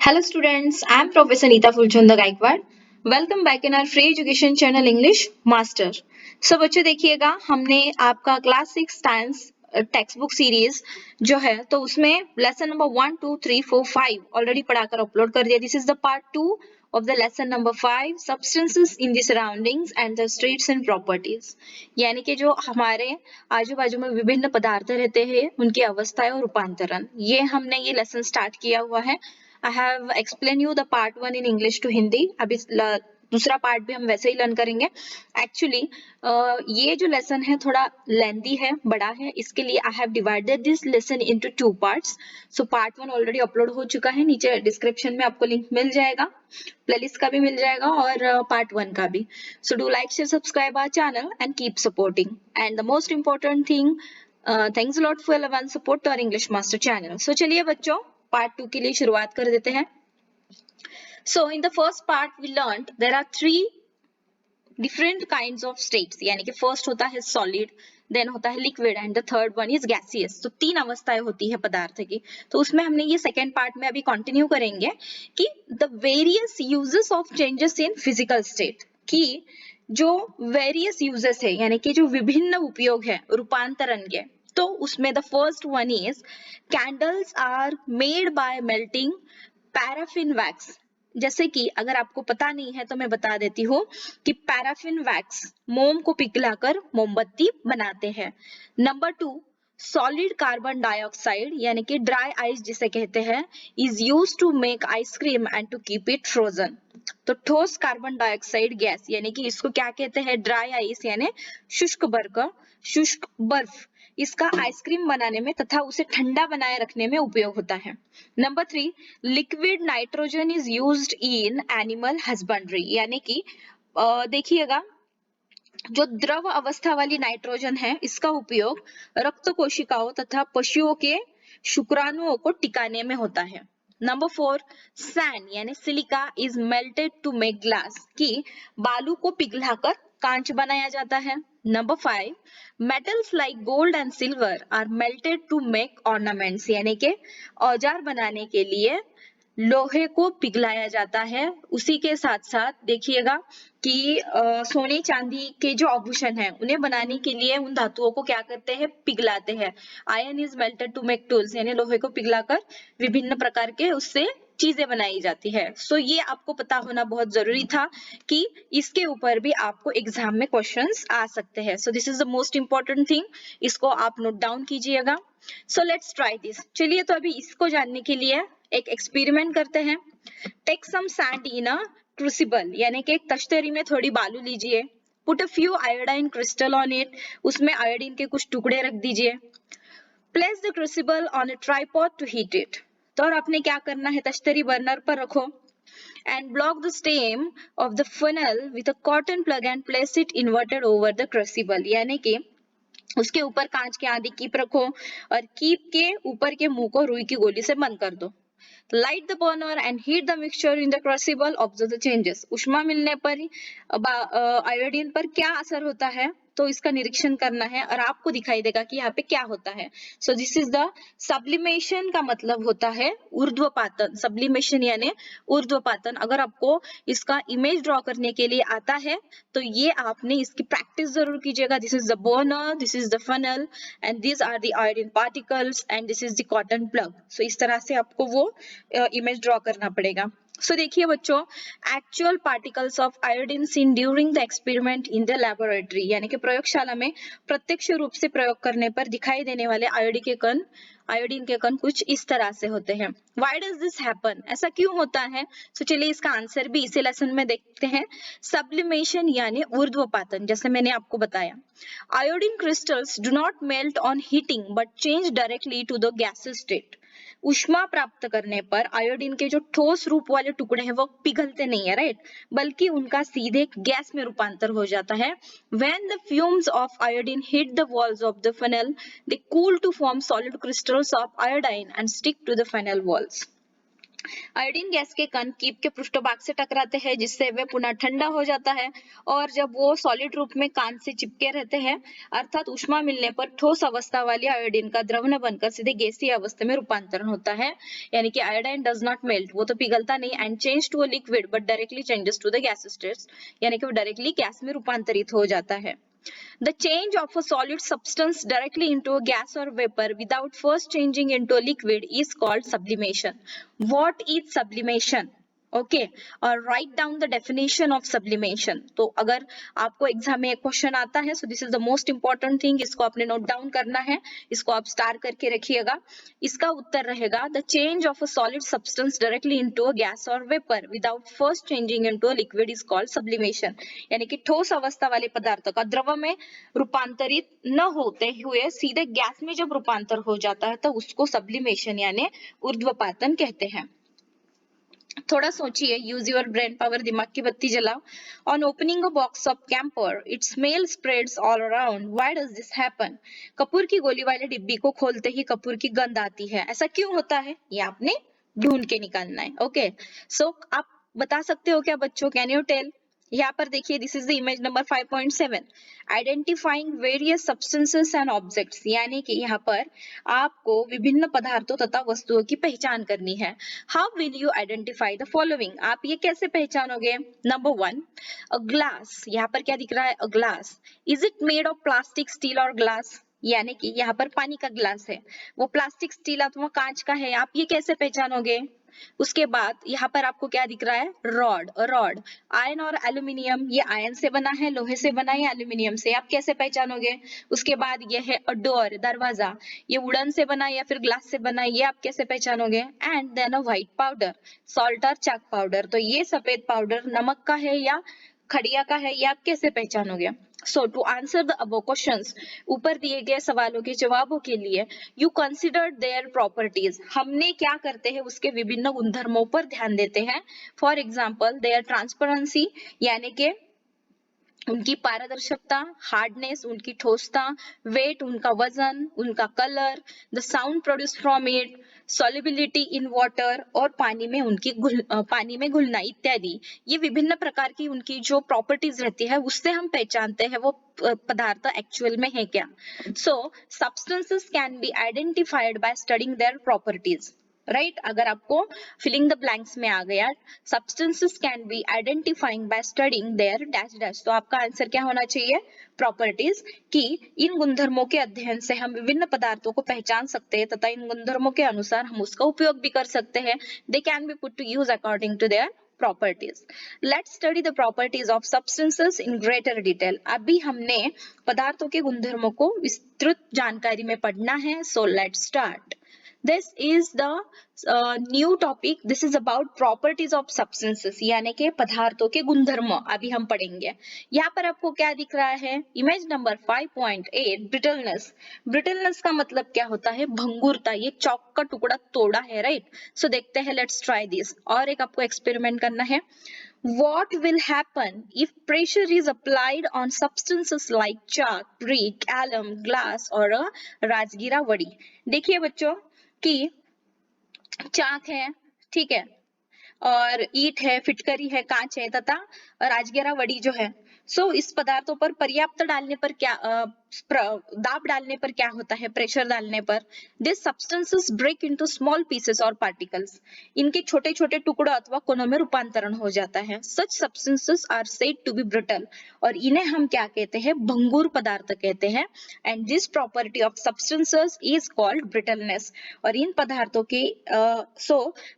Hello students, I am Professor Neeta Fulchanda Gaikwad. Welcome back in our free education channel English Master. So बच्चों देखिएगा हमने आपका class 6 science text book series जो है तो उसमें लेसन नंबर 1, 2, 3, 4, 5 ऑलरेडी पढ़ाकर अपलोड कर दिया. This is the part 2 of the lesson number 5 substances in the surroundings and the states and properties. यानी कि जो हमारे आजू बाजू में विभिन्न पदार्थ रहते हैं उनकी अवस्थाएं और रूपांतरण, ये हमने ये लेसन स्टार्ट किया हुआ है. I have explained you the part 1 in English to Hindi. अभी दूसरा पार्ट भी हम वैसे ही लर्न करेंगे. एक्चुअली ये जो लेसन है थोड़ा लेंदी है, बड़ा है, इसके लिए I have divided this lesson into 2 parts. So part 1 already upload हो चुका है, नीचे डिस्क्रिप्शन में आपको लिंक मिल जाएगा, प्लेलिस्ट का भी मिल जाएगा और पार्ट 1 का भी. So do like share subscribe our channel and keep supporting. And the most important thing, thanks a lot for your one support to our English master channel. So चलिए बच्चों part 2 के लिए शुरुआत कर देते हैं. So in the first part we learned there are 3 different kinds of states. यानी कि फर्स्ट होता है सॉलिड, देन होता है liquid and the third one is gaseous. तो 3 अवस्थाएं होती है पदार्थ की. तो उसमें हमने ये सेकेंड पार्ट में अभी कंटिन्यू करेंगे कि the various uses of changes in physical state, कि जो वेरियस यूजेस है यानी कि जो विभिन्न उपयोग है रूपांतरण के. तो उसमें the first one is candles are made by melting paraffin wax. जैसे कि अगर आपको पता नहीं है तो मैं बता देती हूँ कि पैराफिन वैक्स मोम को पिघलाकर मोमबत्ती बनाते हैं. नंबर 2, सॉलिड कार्बन डाइऑक्साइड यानी कि ड्राई आइस जिसे कहते हैं is use to make ice cream and to keep it frozen. तो ठोस कार्बन डाइऑक्साइड गैस यानी कि इसको क्या कहते हैं, ड्राई आइस यानी शुष्क बर्फ, इसका आइसक्रीम बनाने में तथा उसे ठंडा बनाए रखने में उपयोग होता है. Number 3, liquid nitrogen is used in animal husbandry. यानी कि देखिएगा जो द्रव अवस्था वाली नाइट्रोजन है इसका उपयोग रक्त कोशिकाओं तथा पशुओं के शुक्राणुओं को टिकाने में होता है. नंबर 4, सैंड यानी silica is melted to make glass, कि बालू को पिघलाकर कांच बनाया जाता है. Number 5, metals like gold and silver are melted to make ornaments. यानी के औजार बनाने के लिए लोहे को पिघलाया जाता है. उसी के साथ साथ देखिएगा कि सोने चांदी के जो आभूषण है उन्हें बनाने के लिए उन धातुओं को क्या करते हैं, पिघलाते हैं. Iron is melted to make tools, यानी लोहे को पिघलाकर विभिन्न प्रकार के उससे चीजें बनाई जाती है. सो ये आपको पता होना बहुत जरूरी था कि इसके ऊपर भी आपको एग्जाम में क्वेश्चंस आ सकते हैं. सो this is the most important thing, इसको आप नोट डाउन कीजिएगा. सो लेट्स ट्राई दिस. चलिए तो अभी इसको जानने के लिए एक एक्सपेरिमेंट करते हैं. Take some sand in a crucible, यानी कि एक तश्तरी में थोड़ी बालू लीजिए. Put a few iodine crystal on it, उसमें आयोडीन के कुछ टुकड़े रख दीजिए. Place the crucible on a tripod to heat it. तो और आपने क्या करना है, तश्तरी बर्नर पर रखो and block the stem of the funnel with a cotton plug and place it inverted over the crucible. यानी कि उसके ऊपर कांच के आधी कीप रखो और कीप के ऊपर के मुंह को रुई की गोली से बंद कर दो. Light the burner and heat the mixture in the crucible. Observe the changes. उष्मा मिलने पर आयोडीन पर क्या असर होता है तो इसका निरीक्षण करना है और आपको दिखाई देगा कि यहाँ पे क्या होता है. So this is the sublimation. का मतलब होता है ऊर्ध्वपातन. सब्लिमेशन यानी ऊर्ध्वपातन. अगर आपको इसका इमेज ड्रॉ करने के लिए आता है तो ये आपने इसकी प्रैक्टिस जरूर कीजिएगा. This is the burner, this is the funnel and this are the iodine particles and this is the cotton plug. So इस तरह से आपको वो इमेज ड्रॉ करना पड़ेगा. सो देखिए बच्चों, actual particles of iodine seen during the experiment in the laboratory, यानी कि प्रयोगशाला में प्रत्यक्ष रूप से प्रयोग करने पर दिखाई देने वाले आयोडीन के कण कुछ इस तरह से होते हैं. व्हाई डज दिस हैपन, ऐसा क्यों होता है? सो चलिए इसका आंसर भी इसी लेसन में देखते हैं. सब्लिमेशन यानी ऊर्ध्वपातन, जैसे मैंने आपको बताया. Iodine crystals do not melt on heating but change directly to the gaseous state. उष्मा प्राप्त करने पर आयोडीन के जो ठोस रूप वाले टुकड़े हैं वो पिघलते नहीं है, राइट, बल्कि उनका सीधे गैस में रूपांतर हो जाता है. When the fumes of iodine hit the walls of the funnel, they cool to form solid crystals of iodine and stick to the funnel walls. Iodine gas के कण कीप के पृष्ठभाग से टकराते हैं जिससे वे पुनः ठंडा हो जाता है और जब वो सॉलिड रूप में कान से चिपके रहते हैं अर्थात ऊष्मा मिलने पर ठोस अवस्था वाली आयोडीन का द्रव न बनकर सीधे गैसीय अवस्था में रूपांतरण होता है। यानी कि आयोडीन डज नॉट मेल्ट, वो तो पिघलता नहीं, and change to a liquid but directly changes to the gas state, यानी कि वो डायरेक्टली गैस में रूपांतरित हो जाता है। The change of a solid substance directly into a gas or vapor without first changing into a liquid is called sublimation. What is sublimation? Okay, और write down the definition of sublimation. तो अगर आपको exam में एक question आता है, so this is the most important thing, इसको आपने नोट डाउन करना है, इसको आप स्टार करके रखिएगा। इसका उत्तर रहेगा the change of a solid substance directly into a gas और vapour without first changing into a liquid is called sublimation. यानी कि ठोस अवस्था वाले पदार्थ का द्रव में रूपांतरित न होते हुए सीधे गैस में जब रूपांतर हो जाता है तो उसको सब्लिमेशन यानी ऊर्ध्वपातन कहते हैं। थोड़ा सोचिए, यूज योर ब्रेन पावर, दिमाग की बत्ती जलाओ। On opening a box of camper it smell spreads all around, why does this happen? Kapoor की गोली वाले डिब्बी को खोलते ही कपूर की गंध आती है, ऐसा क्यों होता है? ये आपने ढूंढ के निकालना है। ओके, सो आप बता सकते हो क्या बच्चों? Can you tell? यहाँ पर देखिए, this is the image number 5.7, identifying various substances and objects. यानी कि यहाँ पर आपको विभिन्न पदार्थों तथा वस्तुओं की पहचान करनी है। How will you identify the following? आप ये कैसे पहचानोगे? Number 1, a glass. यहाँ पर क्या दिख रहा है? A glass. Is it made of plastic, steel और ग्लास? यानी कि यहाँ पर पानी का ग्लास है, वो प्लास्टिक, स्टील अथवा कांच का है, आप ये कैसे पहचानोगे? उसके बाद यहाँ पर आपको क्या दिख रहा है? रॉड। रॉड, आयन और एल्यूमिनियम, ये आयन से बना है, लोहे से बना है या एल्यूमिनियम से, आप कैसे पहचानोगे? उसके बाद ये है अ डोर, दरवाजा, ये वुडन से बना है या फिर ग्लास से बना है, ये आप कैसे पहचानोगे? And then a white powder, salt और चाक पाउडर, तो ये सफेद पाउडर नमक का है या खड़िया का है, ये आप कैसे पहचानोगे? So to answer the above questions, ऊपर दिए गए सवालों के जवाबों के लिए यू कंसिडर देयर प्रॉपर्टीज, हमने क्या करते हैं उसके विभिन्न गुणधर्मों पर ध्यान देते हैं। फॉर एग्जाम्पल देयर ट्रांसपेरेंसी, यानी कि उनकी पारदर्शकता, हार्डनेस उनकी ठोसता, वेट उनका वजन, उनका colour, the sound produce from it, solubility in water और पानी में घुलना इत्यादि। ये विभिन्न प्रकार की उनकी जो प्रॉपर्टीज रहती है उससे हम पहचानते हैं वो पदार्थ एक्चुअल में है क्या। So substances can be identified by studying their properties, right? अगर आपको फिलिंग द ब्लैंक्स में आ गया substances can be identifying by studying their dash dash, तो आपका आंसर क्या होना चाहिए? प्रॉपर्टीज, कि इन गुणधर्मों के अध्ययन से हम विभिन्न पदार्थों को पहचान सकते हैं तथा इन गुणधर्मों के अनुसार हम उसका उपयोग भी कर सकते हैं। They can be put to use according to their properties. Let's study the properties of substances in greater detail. अभी हमने पदार्थों के गुणधर्मों को विस्तृत जानकारी में पढ़ना है। So let's start. This is the new topic. This is about properties of substances, यानी कि पदार्थों के गुणधर्म अभी हम पढ़ेंगे। यहाँ पर आपको क्या दिख रहा है? Image number 5.8, brittleness. ब्रिटलनेस का मतलब क्या होता है? भंगुरता। ये चौक का टुकड़ा तोड़ा है, राइट? सो देखते हैं, लेट्स ट्राई दिस। और एक आपको एक्सपेरिमेंट करना है। What will happen if pressure is applied on substances like chalk, brick, alum, glass or a राजगीरा वड़ी? देखिए बच्चों कि चाक है, ठीक है, और ईंट है, फिटकरी है, कांच है तथा राजगीरा वड़ी जो है, सो इस पदार्थों पर पर्याप्त डालने पर क्या दाब डालने पर क्या होता है? प्रेशर डालने पर this substances break into small pieces और पार्टिकल्स, इनके छोटे छोटे टुकड़ों अथवा कोनों में रूपांतरण हो जाता है। Such substances are said to be brittle, और इन्हें हम क्या कहते हैं? भंगुर पदार्थ कहते हैं। And this property of substances is called brittleness, और इन पदार्थों के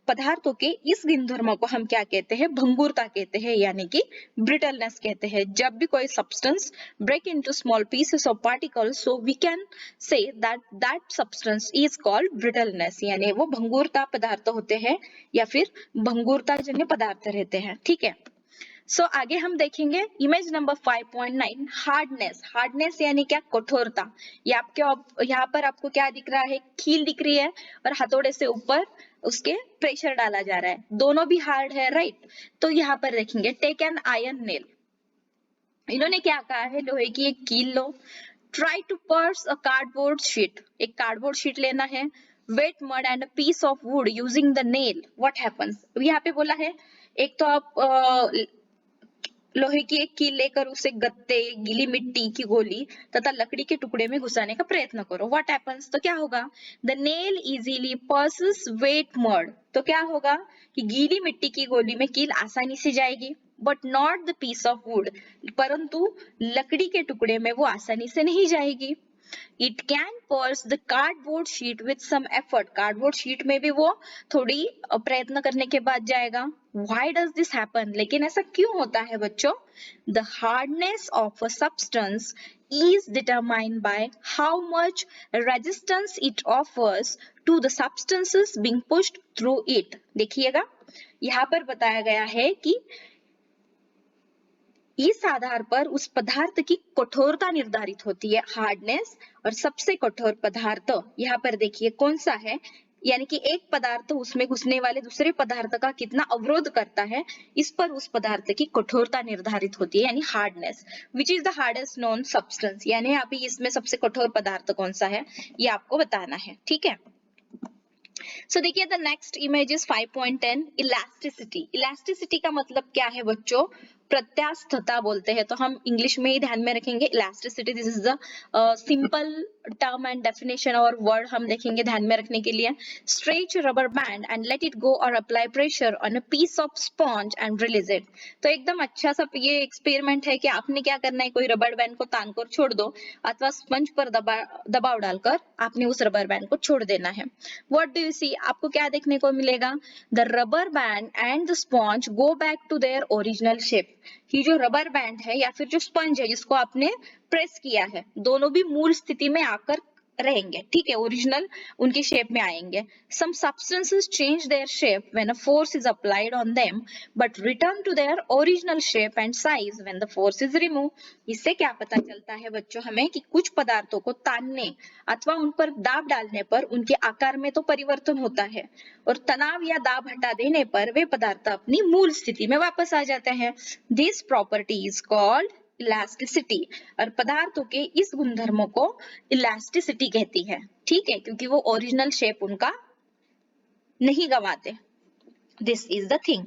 पदार्थों के इस गुणधर्म को हम क्या कहते हैं? भंगुरता कहते हैं, यानी कि ब्रिटलनेस कहते हैं। जब भी कोई substance break into small pieces of particles, so we can say that substance is called brittleness, यानी वो भंगुरता पदार्थ होते हैं या फिर भंगुरता जन्य पदार्थ रहते हैं, ठीक है। सो आगे हम देखेंगे इमेज नंबर 5.9, हार्डनेस। हार्डनेस यानी क्या? कठोरता। ये आपके यहाँ पर आपको क्या दिख रहा है? कील दिख रही है और हथौड़े से ऊपर उसके प्रेशर डाला जा रहा है, दोनों भी हार्ड है, राइट? तो यहाँ पर देखेंगे, टेक एन आयरन नेल, इन्होंने क्या कहा है? लोहे की एक कील लो। Try to pierce a cardboard sheet, एक कार्डबोर्ड शीट लेना है। wet mud and a piece of wood using the nail, what happens? यहाँ पे बोला है एक तो आप लोहे की एक कील लेकर उसे गत्ते, गीली मिट्टी की गोली तथा लकड़ी के टुकड़े में घुसाने का प्रयत्न करो. What happens? तो क्या होगा? The nail easily passes wet mud. तो क्या होगा कि गीली मिट्टी की गोली में कील आसानी से जाएगी, but not the piece of wood. परंतु लकड़ी के टुकड़े में वो आसानी से नहीं जाएगी. It can pierce the cardboard sheet with some effort. Cardboard sheet में भी वो थोड़ी प्रयत्न करने के बाद जाएगा. Why does this happen? लेकिन ऐसा क्यों होता है बच्चों? The hardness of a substance is determined by how much resistance it offers to the substances being pushed through it. देखिएगा यहाँ पर बताया गया है कि इस आधार पर उस पदार्थ की कठोरता निर्धारित होती है, हार्डनेस. और सबसे कठोर पदार्थ यहाँ पर देखिए कौन सा है, यानी कि एक पदार्थ उसमें घुसने वाले दूसरे पदार्थ का कितना अवरोध करता है, इस पर उस पदार्थ की कठोरता निर्धारित होती है, यानी hardness. Which is the hardest non substance, यानी अभी इसमें सबसे कठोर पदार्थ कौन सा है ये आपको बताना है. ठीक है. सो देखिए the next image is 5.10 elasticity. Elasticity का मतलब क्या है बच्चों? प्रत्यास्थता बोलते हैं, तो हम इंग्लिश में ही ध्यान में रखेंगे elasticity. This is the simple term and definition और वर्ड हम देखेंगे ध्यान में रखने के लिए. Stretch rubber band and let it go और apply pressure on a piece of sponge and release it. तो एकदम अच्छा सा ये एक्सपेरिमेंट है कि आपने क्या करना है, कोई रबर बैंड को तान कर छोड़ दो अथवा स्पंज पर दबाव डालकर आपने उस रबर बैंड को छोड़ देना है. What do you see? आपको क्या देखने को मिलेगा? The rubber band and the sponge go back to their original shape. कि जो रबर बैंड है या फिर जो स्पंज है जिसको आपने प्रेस किया है, दोनों भी मूल स्थिति में आकर रहेंगे. ठीक है, ओरिजिनल उनकी शेप में आएंगे. Some substances change their shape when a force is applied on them but return to their original shape and size when the force is remove. इससे क्या पता चलता है बच्चों हमें कि कुछ पदार्थों को तानने अथवा उन पर दाब डालने पर उनके आकार में तो परिवर्तन होता है और तनाव या दाब हटा देने पर वे पदार्थ अपनी मूल स्थिति में वापस आ जाते हैं. This property is called elasticity. और पदार्थों के इस गुणधर्मों को इलास्टिसिटी कहती है. ठीक है, क्योंकि वो ओरिजिनल शेप उनका नहीं गवाते. This is the thing.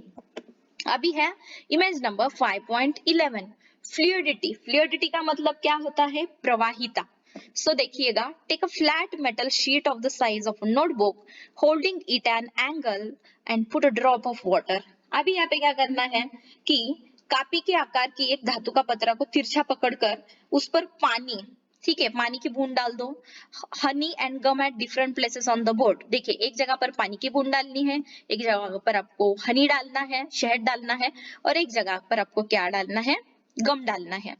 अभी है इमेज नंबर 5.11 फ्लूइडिटी. फ्लूइडिटी का मतलब क्या होता है? प्रवाहिता. सो देखिएगा, take a flat metal sheet of the size of a notebook holding it an angle and put a drop of water. अभी यहाँ पे क्या करना है कि कापी के आकार की एक धातु का पतरा को तिरछा पकड़कर उस पर पानी, ठीक है, पानी की बूंद डाल दो. Honey and gum at different places on the board. देखिए एक जगह पर पानी की बूंद डालनी है, एक जगह पर आपको हनी डालना है, शहद डालना है, और एक जगह पर आपको क्या डालना है? गम डालना है.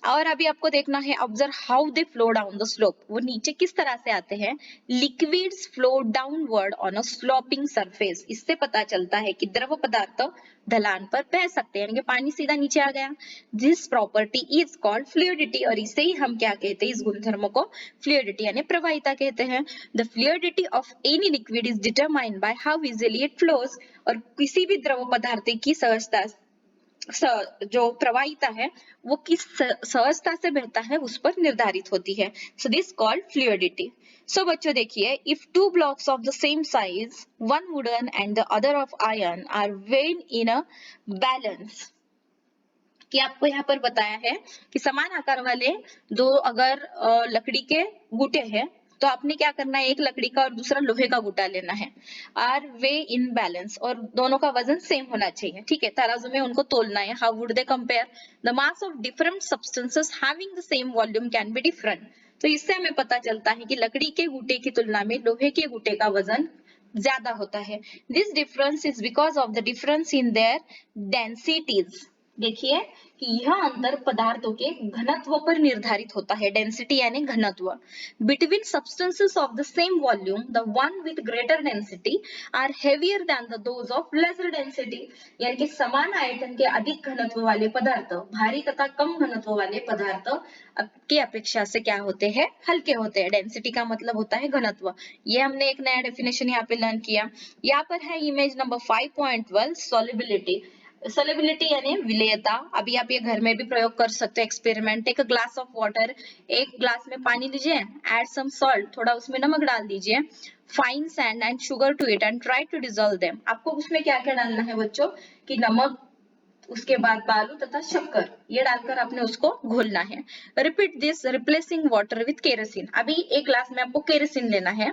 और अभी आपको देखना है, observe how they flow down the slope. वो नीचे किस तरह से आते हैं? Liquids flow downward on a sloping surface. इससे पता चलता है कि द्रव पदार्थ ढलान पर बह सकते हैं, यानी कि पानी सीधा नीचे आ गया. This property is called fluidity. और इसे ही हम क्या कहते हैं? इस गुणधर्म को फ्लूइडिटी यानी प्रवाहिता कहते हैं. The fluidity of any liquid is determined by how easily it flows. और किसी भी द्रव पदार्थ की सहजता, जो प्रवाहिता है वो किस सहजता से बहता है उस पर निर्धारित होती है. So this called fluidity. So बच्चों देखिए, if two blocks of the same size, one wooden and the other of iron are weighed in a balance. कि आपको यहाँ पर बताया है कि समान आकार वाले दो अगर लकड़ी के गुटे हैं तो आपने क्या करना है? एक लकड़ी का और दूसरा लोहे का गुटा लेना है. आर वे इन बैलेंस, और दोनों का वजन सेम होना चाहिए. ठीक है, तराजू में उनको तोलना है. How would they compare? The mass of different substances having the same volume can be different. तो इससे हमें पता चलता है कि लकड़ी के गुटे की तुलना में लोहे के गुटे का वजन ज्यादा होता है. This difference is because of the difference in their densities. देखिए कि यह अंतर पदार्थों के घनत्व पर निर्धारित होता है. डेंसिटी यानी घनत्व. Between substances of the same volume, the one with greater density are heavier than the those of lesser density. यानी कि समान आयतन के अधिक घनत्व वाले पदार्थ भारी तथा कम घनत्व वाले पदार्थ की अपेक्षा से क्या होते हैं? हल्के होते हैं. डेंसिटी का मतलब होता है घनत्व. ये हमने एक नया डेफिनेशन यहाँ पे लर्न किया. यहाँ पर है इमेज नंबर 5.12 सॉल्युबिलिटी. सोलेबिलिटी यानी विलेयता। अभी आप ये घर में भी प्रयोग कर सकते हो experiment. Take a glass of water, एक ग्लास में पानी लीजिए, एड सम सॉल्ट, थोड़ा उसमें नमक डाल दीजिए, fine sand and sugar to it and try to dissolve them. आपको उसमें क्या क्या डालना है बच्चों, कि नमक, उसके बाद बालू तथा शक्कर, ये डालकर आपने उसको घोलना है। Repeat this replacing water with kerosene. अभी एक ग्लास में आपको केरोसिन लेना है,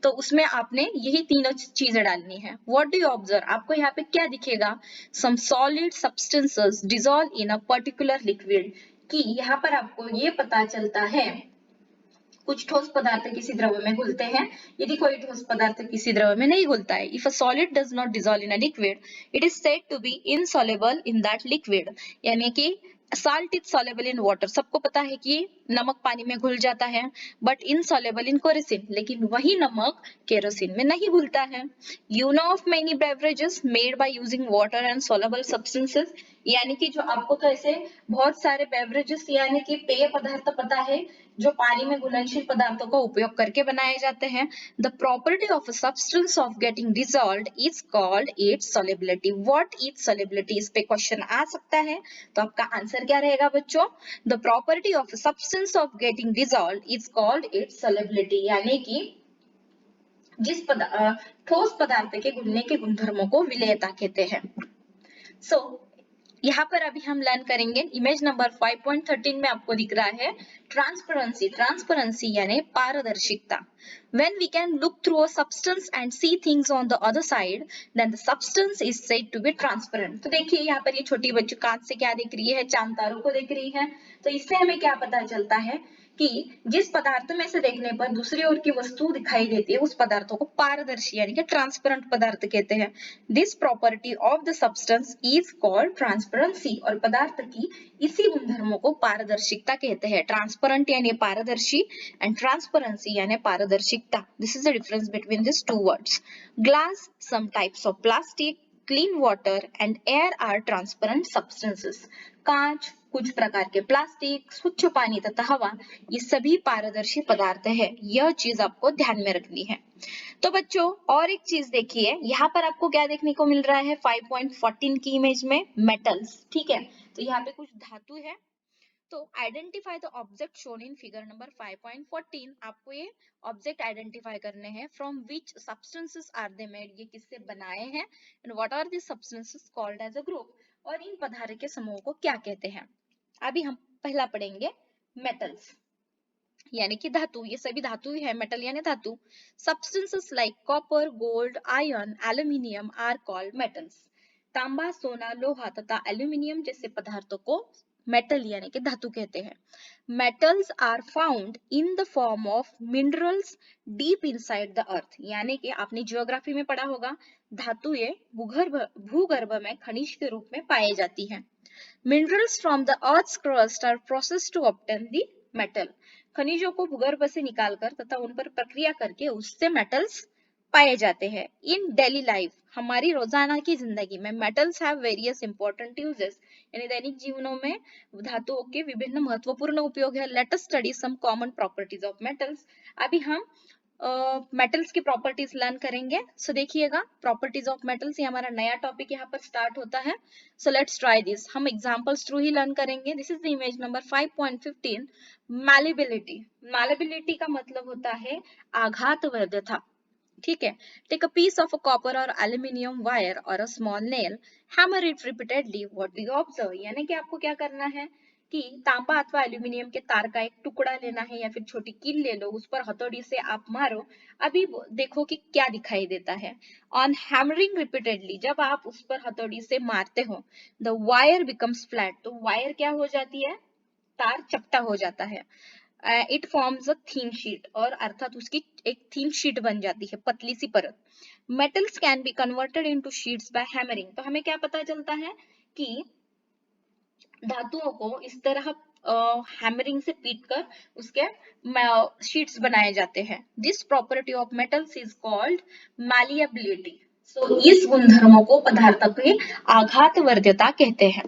तो उसमें आपने यही तीनों चीजें डालनी है। व्हाट डू यू ऑब्जर्व, आपको यहाँ पे क्या दिखेगा, some solid substances dissolve in a particular liquid, कि यहाँ पर आपको ये पता चलता है कुछ ठोस पदार्थ किसी द्रव में घुलते हैं, यदि कोई ठोस पदार्थ किसी द्रव में नहीं घुलता है। If a solid does not dissolve in a liquid, it is said to be insoluble in that liquid, यानी कि salt is soluble in water. सबको पता है कि नमक पानी में घुल जाता है, बट इनसॉल्युबल इन केरोसिन, लेकिन वही नमक केरोसिन में नहीं घुलता है। You know of many beverages made by using water and soluble substances, यानी कि जो आपको तो ऐसे बहुत सारे बेवरेजेस यानी कि पेय पदार्थ पता है जो पानी में घुलनशील पदार्थों का उपयोग करके बनाए जाते हैं। The property of a substance of getting dissolved is called its solubility. What is solubility, इस पे क्वेश्चन आ सकता है, तो आपका आंसर क्या रहेगा बच्चों, the property of a substance of getting dissolved is called its solubility, यानी कि जिस ठोस पदार्थ के घुलने के गुणधर्मों को विलेयता कहते हैं। सो यहाँ पर अभी हम लर्न करेंगे इमेज नंबर 5.13 में आपको दिख रहा है ट्रांसपेरेंसी। ट्रांसपेरेंसी यानी पारदर्शिता। When we can look through a substance and see things on the other side, then the substance is said to be transparent. तो देखिए यहाँ पर ये छोटी बच्ची कांच से क्या देख रही है, चांद तारों को देख रही है। तो इससे हमें क्या पता चलता है कि जिस पदार्थ में से देखने पर दूसरी ओर की वस्तु दिखाई देती है, उस पदार्थों को पारदर्शी यानी कि ट्रांसपेरेंट पदार्थ कहते हैं। This property of the substance is called transparency, और पदार्थ की इसी गुणधर्मों को पारदर्शिकता कहते हैं। ट्रांसपेरेंट यानी पारदर्शी एंड ट्रांसपेरेंसी यानी पारदर्शिकता। This is the difference between this two words. Glass, some types of plastic, clean water and air are transparent substances. कांच, कुछ प्रकार के प्लास्टिक, स्वच्छ पानी तथा हवा, ये सभी पारदर्शी पदार्थ है। यह चीज आपको ध्यान में रखनी है। तो बच्चों और एक चीज देखिए, यहाँ पर आपको क्या देखने को मिल रहा है 5.14 की इमेज में, मेटल्स। ठीक है, तो यहाँ पे कुछ धातु है। तो identify the object shown in figure number 5.14। आपको ये ऑब्जेक्ट आइडेंटिफाई करने हैं। From which substances are they made, ये किससे बनाए हैं, and what are the substances called as a group, और इन पदार्थ के समूह को क्या कहते हैं। अभी हम पहला पढ़ेंगे मेटल्स यानी कि धातु। ये सभी धातु ही है, मेटल यानी धातु। Substances like copper, gold, iron, aluminium are called metals. तांबा, सोना, लोहा तथा एल्यूमिनियम जैसे पदार्थों को मेटल यानी कि धातु कहते हैं। Metals are found in the form of minerals deep inside the earth, यानी कि आपने जियोग्राफी में पढ़ा होगा, धातुएं भूगर्भ में खनिज के रूप में पाई जाती हैं। Minerals from the earth's crust are processed to obtain the metal. खनिजों को भूगर्भ से निकालकर तथा उन पर प्रक्रिया करके उससे मेटल्स पाए जाते हैं। इन डेली लाइफ, हमारी रोजाना की जिंदगी में metals have various important uses, यानी दैनिक जीवनों में धातुओं के विभिन्न महत्वपूर्ण उपयोग है। Let us study some common properties of metals. अभी हम मेटल्स की प्रॉपर्टीज लर्न करेंगे। सो देखिएगा, प्रॉपर्टीज ऑफ मेटल्स, ये हमारा नया टॉपिक यहाँ पर स्टार्ट होता है। So let's try this. हम एग्जांपल्स थ्रू ही लर्न करेंगे। This is the image number 5.15। Malleability. Malleability का मतलब होता है आघात वैधता। ठीक है, take a piece of a copper और एल्यूमिनियम वायर और a small nail, hammer it repeatedly, what do you observe, यानी कि आपको क्या करना है कि तांबा अथवा एल्यूमिनियम के तार का एक टुकड़ा लेना है या फिर छोटी कील ले लो, उस पर हथौड़ी से आप मारो। अभी देखो कि क्या दिखाई देता है। ऑन हैमरिंग रिपीटेडली, जब आप उस पर हथौड़ी से मारते हो, द वायर बिकम्स फ्लैट, तो वायर क्या हो जाती है, तार चपटा हो जाता है। It forms a thin sheet, और अर्थात उसकी एक थीन शीट बन जाती है, पतली सी परत। Metals can be converted into sheets by hammering, तो हमें क्या पता चलता है कि धातुओं को इस तरह हैमरिंग से पीटकर उसके शीट्स बनाए जाते हैं। This property of metals is called malleability. So इस गुणधर्मों को पदार्थ की आघात वर्ध्यता कहते हैं।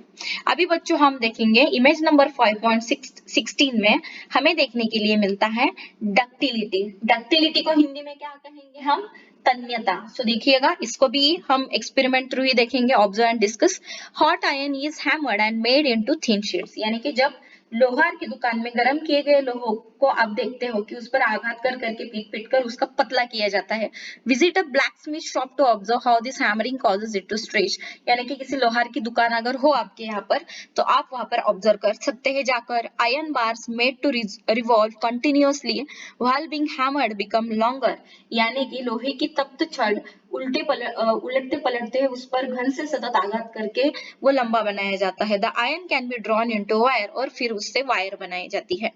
अभी बच्चों हम देखेंगे इमेज नंबर 5.16 में हमें देखने के लिए मिलता है डक्टिलिटी। डक्टिलिटी को हिंदी में क्या कहेंगे हम, तन्यता। सो देखिएगा, इसको भी हम एक्सपेरिमेंट थ्रू ही देखेंगे, observe and discuss. Hot iron is hammered and made into thin sheets, यानी कि जब लोहार की दुकान में गर्म किए गए लोहों को आप देखते हो कि उस पर आघात कर करके पीट पीट कर उसका पतला किया जाता है। Visit a blacksmith shop to observe how this hammering causes it to stretch, यानी कि किसी लोहार की दुकान अगर हो आपके यहाँ पर तो आप वहां पर ऑब्जर्व कर सकते हैं जाकर। Iron bars made to revolve continuously while being hammered become longer, यानी कि लोहे की तप्त छड़ उलटते पलटते उस पर घन से सतत आघात करके वो लंबा बनाया जाता है। The iron can be drawn into wire, और फिर उससे वायर बनाई जाती है।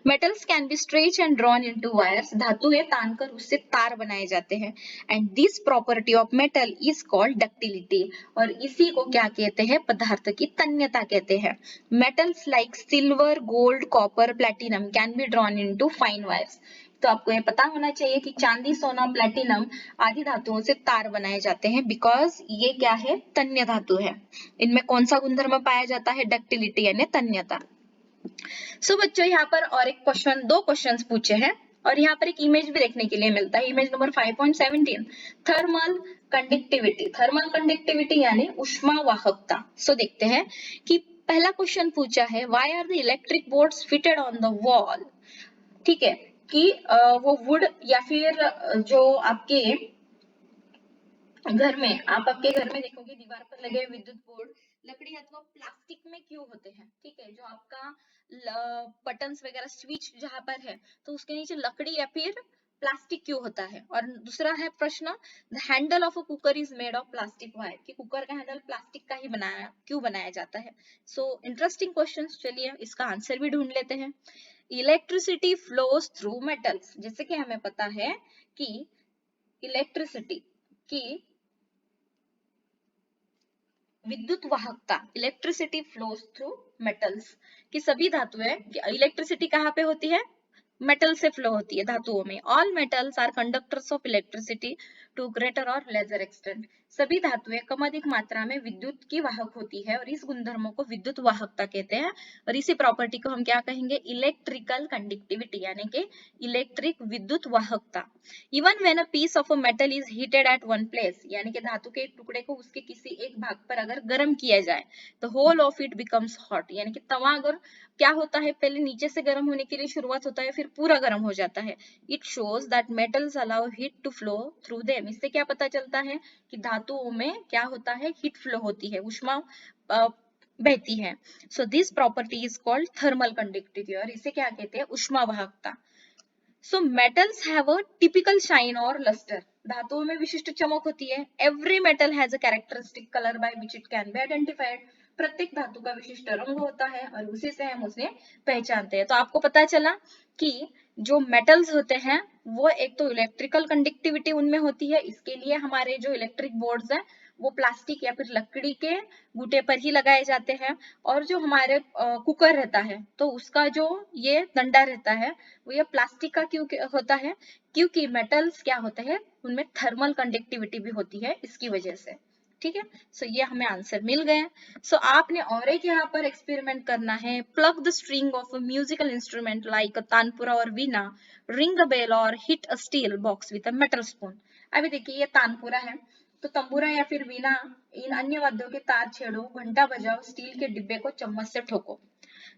Metals can B stretch and drawn into wires, धातुएं तानकर उससे तार बनाए जाते हैं। And this property of metal is called ductility, और इसी को क्या कहते हैं, पदार्थ की तन्यता कहते हैं। Metals like silver, gold, copper, platinum can be drawn into fine wires. तो आपको ये पता होना चाहिए कि चांदी, सोना, प्लैटिनम आदि धातुओं से तार बनाए जाते हैं, बिकॉज ये क्या है, तन्य धातु है। इनमें कौन सा गुणधर्म पाया जाता है, डक्टिलिटी यानी तन्यता। सो बच्चों, यहाँ पर और एक क्वेश्चन, दो क्वेश्चंस पूछे हैं और यहाँ पर एक इमेज भी देखने के लिए मिलता है। Image number 5.17, thermal conductivity. Thermal conductivity यानी ऊष्मा वाहकता। सो देखते हैं कि पहला क्वेश्चन पूछा है, why are the electric boards fitted on the wall. ठीक है, कि वो वुड या फिर जो आपके घर में, आप आपके घर में देखोगे दीवार पर लगे विद्युत बोर्ड लकड़ी अथवा प्लास्टिक में क्यों होते हैं। ठीक है, जो आपका बटन्स वगैरह स्विच जहां पर है तो उसके नीचे लकड़ी या फिर प्लास्टिक क्यों होता है। और दूसरा है प्रश्न, the handle of a cooker is made of plastic wire, कि कुकर का हैंडल प्लास्टिक का ही क्यों बनाया जाता है। सो इंटरेस्टिंग क्वेश्चन, चलिए इसका आंसर भी ढूंढ लेते हैं। इलेक्ट्रिसिटी फ्लोज थ्रू मेटल्स, जैसे कि हमें पता है कि इलेक्ट्रिसिटी की विद्युत वाहकता, इलेक्ट्रिसिटी फ्लोज थ्रू मेटल्स, कि सभी धातुएं, इलेक्ट्रिसिटी कहाँ पे होती है, मेटल से फ्लो होती है धातुओं में। All metals are conductors of electricity to greater और लेसर एक्सटेंट, सभी धातुएं कम अधिक मात्रा में विद्युत की वाहक होती है और इस गुणधर्म को विद्युत वाहकता कहते हैं। और इसी प्रॉपर्टी को हम क्या कहेंगे, इलेक्ट्रिकल कंडक्टिविटी, यानी कि इलेक्ट्रिक विद्युत वाहकता। Even when a piece of a metal is heated at one place, यानी कि धातु के एक टुकड़े को उसके किसी एक भाग पर अगर गर्म किया जाए तो whole of it becomes hot, यानी कि तवा अगर क्या होता है, पहले नीचे से गर्म होने के लिए शुरुआत होता है फिर पूरा गर्म हो जाता है। It shows that metals allow heat to flow through them, इससे क्या पता चलता है कि धातुओं में क्या होता है, हीट फ्लो होती है, ऊष्मा बहती है। So this property is called thermal conductivity, और इसे क्या कहते हैं, ऊष्मा वाहकता। So metals have a typical shine और लस्टर, धातुओं में विशिष्ट चमक होती है। Every metal has a characteristic colour by which it can be identified, प्रत्येक धातु का विशिष्ट रंग होता है और उसी से हम उसे पहचानते हैं। तो आपको पता चला कि जो मेटल्स होते हैं वो एक तो इलेक्ट्रिकल कंडक्टिविटी उनमें होती है, इसके लिए हमारे जो इलेक्ट्रिक बोर्ड्स हैं वो प्लास्टिक या फिर लकड़ी के बूटे पर ही लगाए जाते हैं। और जो हमारे कुकर रहता है तो उसका जो ये डंडा रहता है वो ये प्लास्टिक का क्यों होता है, क्योंकि मेटल्स क्या होते हैं, उनमें थर्मल कंडक्टिविटी भी होती है इसकी वजह से। ठीक है, सो ये हमें आंसर मिल गए। सो आपने और एक यहाँ पर एक्सपेरिमेंट करना है, plug the string of a musical instrument like tanpura और वीणा, रिंग अ बेल और hit a steel box with a metal spoon. अभी देखिए ये तानपुरा है, तो तंबूरा या फिर वीणा, इन अन्य वाद्यों के तार छेड़ो, घंटा बजाओ, स्टील के डिब्बे को चम्मच से ठोको।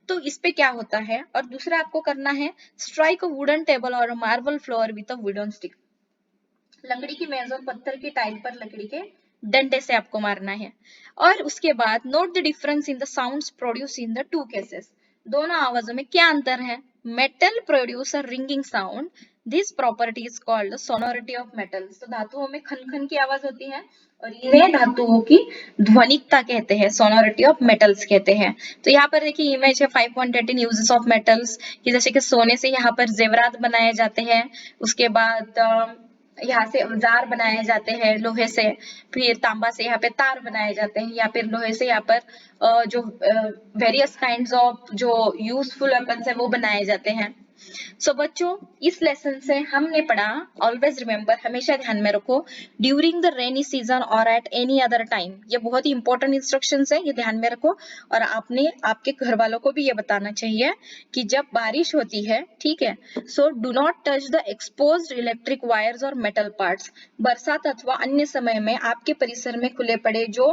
तो इस पे क्या होता है। और दूसरा आपको करना है, स्ट्राइक अ वुडन टेबल और marble floor with a wooden stick, लकड़ी की मेज और पत्थर की टाइल पर लकड़ी के डंडे से आपको मारना है। और उसके बाद note the difference in the sounds produce in the two cases, दोनों आवाजों में क्या अंतर है। Metal produce a ringing sound, this property is called sonority of metals, तो धातुओं में खन खन की आवाज होती है और इन्हें धातुओं की ध्वनिकता कहते हैं, सोनोरिटी ऑफ मेटल्स कहते हैं। तो यहाँ पर देखिए इमेज है 5.18 यूजेस ऑफ मेटल्स, कि जैसे कि सोने से यहाँ पर जेवरात बनाए जाते हैं, उसके बाद यहाँ से औजार बनाए जाते हैं लोहे से, फिर तांबा से यहाँ पे तार बनाए जाते हैं, या फिर लोहे से यहाँ पर जो वेरियस काइंड्स ऑफ जो यूजफुल वेपन्स है वो बनाए जाते हैं। सो बच्चों, इस लेसन से हमने पढ़ा, ऑलवेज रिमेम्बर, हमेशा ध्यान में रखो, ड्यूरिंग द रेनी सीजन और एट एनी अदर टाइम, ये बहुत ही इंपॉर्टेंट इंस्ट्रक्शंस है, ये ध्यान में रखो। और आपने आपके घर वालों को भी ये बताना चाहिए कि जब बारिश होती है, ठीक है, so do not touch the exposed electric wires और मेटल पार्ट्स। बरसात अथवा अन्य समय में आपके परिसर में खुले पड़े जो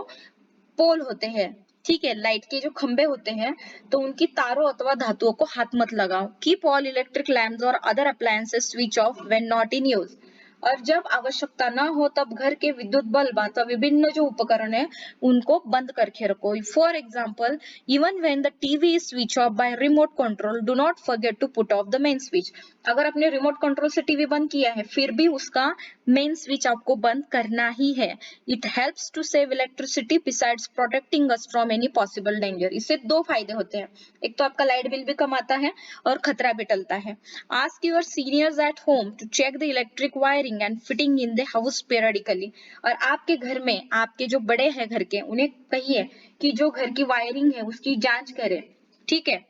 पोल होते हैं, ठीक है, लाइट के जो खंबे होते हैं, तो उनकी तारों अथवा धातुओं को हाथ मत लगाओ। कीप ऑल इलेक्ट्रिक लैम्प्स और other appliances switch off when not in use. और जब आवश्यकता ना हो तब घर के विद्युत बल्ब अथवा विभिन्न जो उपकरण है उनको बंद करके रखो। For example, even when the TV is switch off by remote control, do not forget to put off the main switch. अगर आपने रिमोट कंट्रोल से टीवी बंद किया है, फिर भी उसका मेन स्विच आपको बंद करना ही है। It helps to save electricity besides protecting us from any possible danger. इससे दो फायदे होते हैं, एक तो आपका लाइट बिल भी कम आता है और खतरा भी टलता है। Ask your seniors at home to check the electric wiring and fitting in the house periodically. और आपके घर में आपके जो बड़े हैं घर के, उन्हें कहिए कि जो घर की वायरिंग है उसकी जांच करें, ठीक है,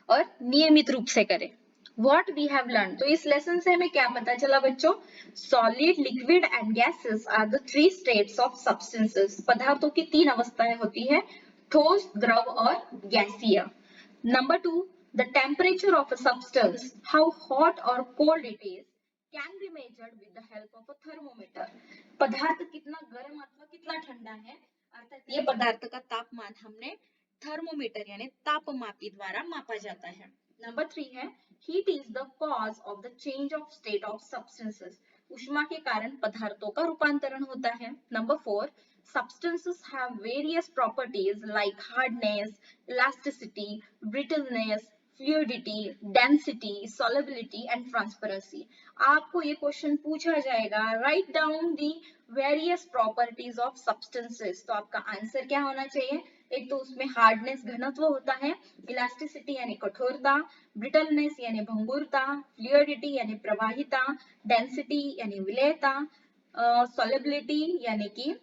और नियमित रूप से करें। What we have learned, तो इस लेसन से हमें क्या पता चला बच्चों? Solid, liquid and gases are the three states of substances. पदार्थों की तीन अवस्थाएं होती है, ठोस, द्रव और गैसीय। Number 2, the temperature of a substance, how hot or cold it is, can be measured with the help of a thermometer. पदार्थ कितना गर्म अथवा कितना ठंडा है, अर्थात ये पदार्थ का तापमान हमने थर्मोमीटर यानी तापमापी द्वारा मापा जाता है। नंबर 3 है, heat is the cause of the change of state of substances. ऊष्मा के कारण पदार्थों का रूपांतरण होता है। Number 4, substances have various properties like hardness, elasticity, brittleness, fluidity, density, solubility and transparency. आपको ये क्वेश्चन पूछा जाएगा, write down the various properties of substances. तो आपका आंसर क्या होना चाहिए? एक तो उसमें हार्डनेस घनत्व होता है, इलास्टिसिटी यानी कठोरता, ब्रिटलनेस यानी भंगुरता, फ्लूइडिटी यानी प्रवाहिता, डेंसिटी यानी विलेयता, सॉलिबिलिटी यानी कि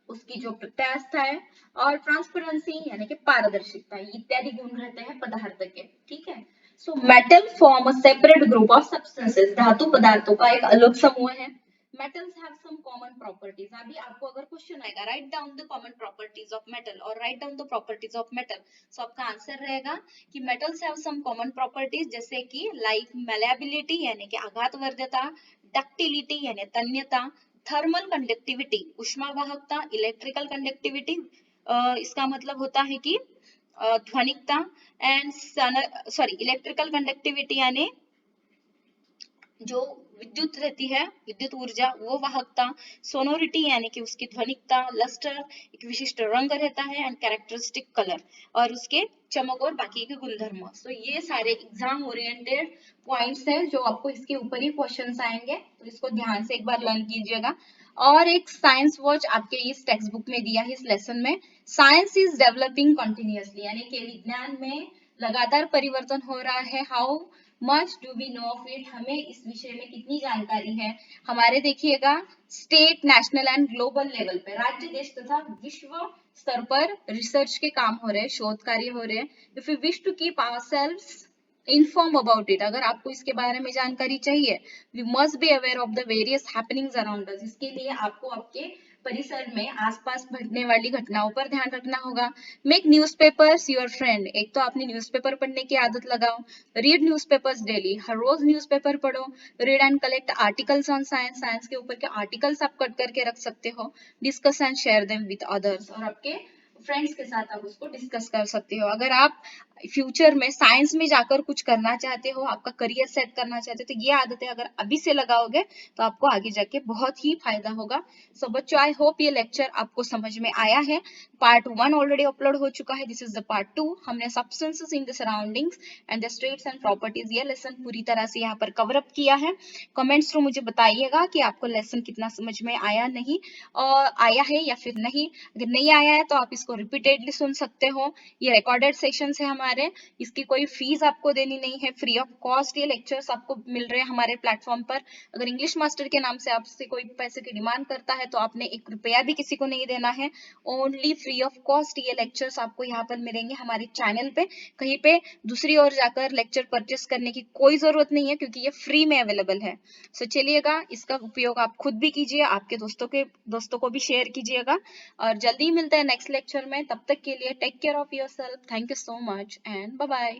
उसकी जो प्रत्यास्थता है, और ट्रांसपेरेंसी यानी कि पारदर्शिता, इत्यादि गुण रहते हैं पदार्थ के, ठीक है। So metal form a separate group of substances. धातु पदार्थों का एक अलग समूह है। Metals have some common properties. अभी आपको अगर क्वेश्चन आएगा, write down the common properties of metal और write down the properties of metal, so आपका आंसर रहेगा कि metals have some common properties, जैसे कि लाइक मैलेबिलिटी यानी कि आघातवर्ध्यता, डक्टिलिटी यानी तन्यता, थर्मल कंडक्टिविटी उष्मावाहकता, इलेक्ट्रिकल कंडक्टिविटी इसका मतलब होता है कि ध्वनिकता, एंड इलेक्ट्रिकल कंडक्टिविटी यानी जो विद्युत रहती है, विद्युत ऊर्जा, वो वाहकता, सोनोरिटी यानी कि उसकी ध्वनिकता, लस्टर एक विशिष्ट रंग रहता है, एंड कैरेक्टरिस्टिक कलर और उसके चमक और बाकी के गुणधर्म। तो ये सारे एग्जाम ओरिएंटेड पॉइंट्स हैं जो आपको इसके ऊपर ही क्वेश्चंस आएंगे, तो इसको ध्यान से एक बार लर्न कीजिएगा। और एक साइंस वॉच आपके इस टेक्स्ट बुक में दिया है, इस लेसन में, साइंस इज डेवलपिंग कंटिन्यूअसली, यानी कि विज्ञान में लगातार परिवर्तन हो रहा है। How much do we know of it, हमें इस विषय में कितनी जानकारी है। हमारे देखिएगा state, national and global level पे, राज्य, देश तथा विश्व स्तर पर रिसर्च के काम हो रहे हैं, शोध कार्य हो रहे हैं। If you wish to keep ourselves inform about it, अगर आपको इसके बारे में जानकारी चाहिए, we must be aware of the various happenings around us, इसके लिए आपको आपके परिसर में आसपास घटने वाली घटनाओं पर ध्यान रखना होगा। मेक न्यूज़पेपर्स योर फ्रेंड, एक तो आपने न्यूज़पेपर पढ़ने की आदत लगाओ। रीड न्यूज़पेपर्स डेली, हर रोज न्यूज़पेपर पढ़ो। Read and collect articles on science, science के ऊपर के आर्टिकल्स आप कट करके रख सकते हो। Discuss and share them with others, और आपके फ्रेंड्स के साथ आप उसको डिस्कस कर सकते हो। अगर आप फ्यूचर में साइंस में जाकर कुछ करना चाहते हो, आपका करियर सेट करना चाहते हो, तो ये आदतें अगर अभी से लगाओगे तो आपको आगे जाके बहुत ही फायदा होगा। सो बच्चों, आई होप ये लेक्चर आपको समझ में आया है। पार्ट 1 ऑलरेडी अपलोड हो चुका है, दिस इज द पार्ट 2। हमने substances in the surroundings and the states and properties, ये लेसन पूरी तरह से यहाँ पर कवर अप किया है। कमेंट्स थ्रू मुझे बताइएगा कि आपको लेसन कितना समझ में आया नहीं और आया है या फिर नहीं। अगर नहीं आया है तो आप इसको इसको रिपीटेडली सुन सकते हो। ये रिकॉर्डेड सेशंस है हमारे, इसकी कोई फीस आपको देनी नहीं है, फ्री ऑफ कॉस्ट ये लेक्चर्स आपको मिल रहे हैं हमारे प्लेटफॉर्म पर। अगर इंग्लिश मास्टर के नाम से आपसे कोई पैसे की डिमांड करता है तो आपने 1 रुपया भी किसी को नहीं देना है। ओनली फ्री ऑफ कॉस्ट ये लेक्चर्स आपको यहाँ पर मिलेंगे हमारे चैनल पे। कहीं पे दूसरी ओर जाकर लेक्चर परचेस करने की कोई जरूरत नहीं है, क्योंकि ये फ्री में अवेलेबल है। सो चलिएगा, इसका उपयोग आप खुद भी कीजिए, आपके दोस्तों को भी शेयर कीजिएगा, और जल्दी ही मिलते हैं नेक्स्ट लेक्चर में। तब तक के लिए take care of yourself. Thank you so much and bye bye.